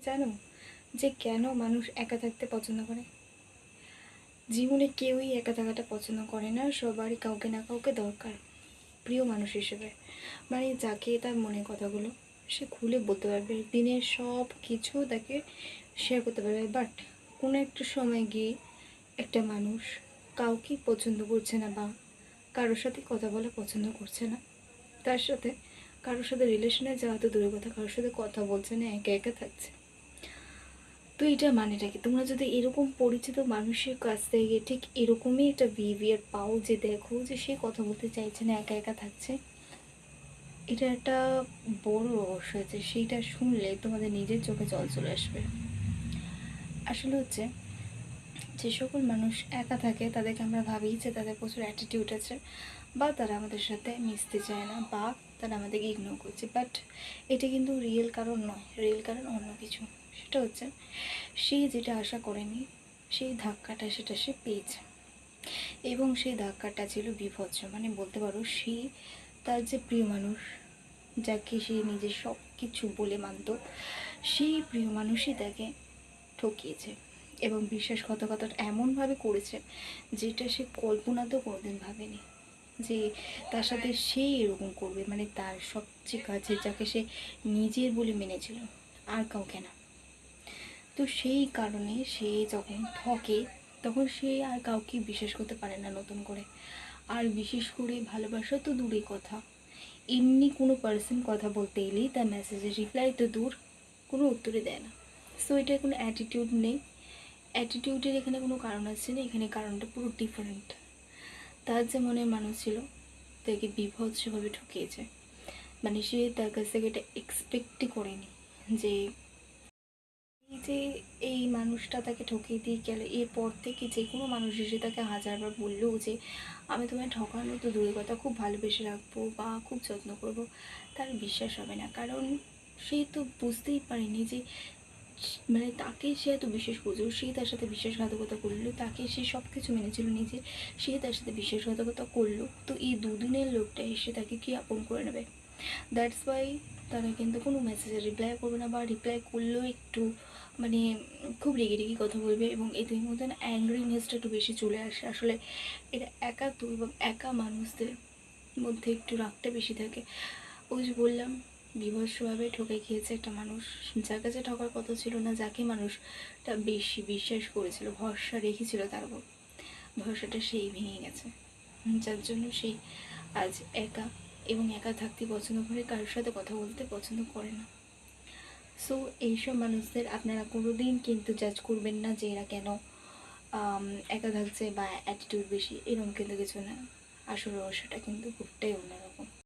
জানো যে কেন মানুষ একা থাকতে পছন্দ করে? জীবনে কেউই একা থাকাটা পছন্দ করে না, সবারই কাউকে না কাউকে দরকার প্রিয় মানুষ হিসেবে। মানে যাকে তার মনের কথাগুলো সে খুলে বলতে পারবে, দিনের সব কিছু তাকে শেয়ার করতে পারবে। বাট কোনো একটা সময় গিয়ে একটা মানুষ কাউকেই পছন্দ করছে না, বা কারোর সাথে কথা বলা পছন্দ করছে না, তার সাথে কারোর সাথে রিলেশনে যাওয়া তো দূরের কথা, কারোর সাথে কথা বলছে না, একা একা থাকছে। তো এটা মানেটা কি? তোমরা যদি এরকম পরিচিত মানুষের কাছ থেকে ঠিক এরকমই একটা বিহেভিয়ার পাও, যে দেখো যে সে কথা বলতে চাইছে না, একা একা থাকছে, এটা একটা বড় রহস্য আছে। সেইটা শুনলে তোমাদের নিজের চোখে জল চলে আসবে। আসলে হচ্ছে, যে সকল মানুষ একা থাকে তাদেরকে আমরা ভাবি যে তাদের প্রচুর অ্যাটিটিউড আছে, বা তারা আমাদের সাথে মিশতে চায় না, বা তারা আমাদেরকে ইগনোর করছে। বাট এটা কিন্তু রিয়েল কারণ নয়, রিয়েল কারণ অন্য কিছু। সেটা হচ্ছে, সে যেটা আশা করেনি সেই ধাক্কাটা সেটা সে পেয়েছে, এবং সেই ধাক্কাটা ছিল বীভৎস। মানে বলতে পারো, সে তার যে প্রিয় মানুষ, যাকে সে নিজের সব কিছু বলে মানত, সেই প্রিয় মানুষই তাকে ঠকিয়েছে এবং বিশ্বাসঘাতকতাটা এমনভাবে করেছে যেটা সে কল্পনাতেও কোনোদিন ভাবেনি যে তার সাথে সে এরকম করবে। মানে তার সবচেয়ে কাছে যাকে সে নিজের বলে মেনেছিল, আর কাউকে না। তো সেই কারণে সে যখন ঠকে, তখন সে আর কাউকে বিশ্বাস করতে পারে না নতুন করে। আর বিশেষ করে ভালোবাসা তো দূরের কথা, এমনি কোনো পার্সন কথা বলতে এলেই তার মেসেজের রিপ্লাই তো দূর, কোনো উত্তরে দেয় না। সো এটার কোনো অ্যাটিটিউড নেই, অ্যাটিটিউডের এখানে কোনো কারণ আছে না, এখানে কারণটা পুরো ডিফারেন্ট। তার যে মনের মানুষ ছিল তাকে বিভৎসভাবে ঠকিয়েছে। মানে সে তার কাছ থেকে এটা এক্সপেক্টই করেনি যে এই যে এই মানুষটা তাকে ঠকিয়ে দিয়ে গেল। এরপর থেকে যে কোনো মানুষ এসে তাকে হাজারবার বললেও যে আমি তোমায় ঠকানো তো দূরের কথা, খুব ভালোবেসে রাখবো বা খুব যত্ন করব, তার বিশ্বাস হবে না। কারণ সে তো বুঝতেই পারেনি যে মানে তাকে সে এত বিশ্বাস করছিল, সে তার সাথে বিশ্বাসঘাতকতা করলো, তাকে সে সব কিছু মেনেছিল নিজে, সে তার সাথে বিশ্বাসঘাতকতা করলো। তো এই দুদিনের লোকটা এসে তাকে কি আপন করে নেবে? দ্যাটস ওয়াই তারা কিন্তু কোনো মেসেজে রিপ্লাই করবে না, বা রিপ্লাই করলেও একটু মানে খুব রেগে রেগে কথা বলবে, এবং এদের মধ্যে না অ্যাংরিনেসটা একটু বেশি চলে আসে। আসলে এটা একা তো, এবং একা মানুষদের মধ্যে একটু রাগটা বেশি থাকে। ওই যে বললাম, বিভৎসভাবে ঠকে খেয়েছে একটা মানুষ, যার কাছে ঠকার কথা ছিল না, যাকে মানুষটা বেশি বিশ্বাস করেছিল, ভরসা রেখেছিল তার উপর, ভরসাটা সেই ভেঙে গেছে। যার জন্য সেই আজ একা, এবং একা থাকতে পছন্দ করে, কারোর সাথে কথা বলতে পছন্দ করে না। সো এইসব মানুষদের আপনারা কোনোদিন কিন্তু জাজ করবেন না যে এরা কেন একা থাকছে বা অ্যাটিটিউড বেশি, এরকম কিন্তু কিছু না। আসল রহস্যটা কিন্তু খুবটাই অন্যরকম।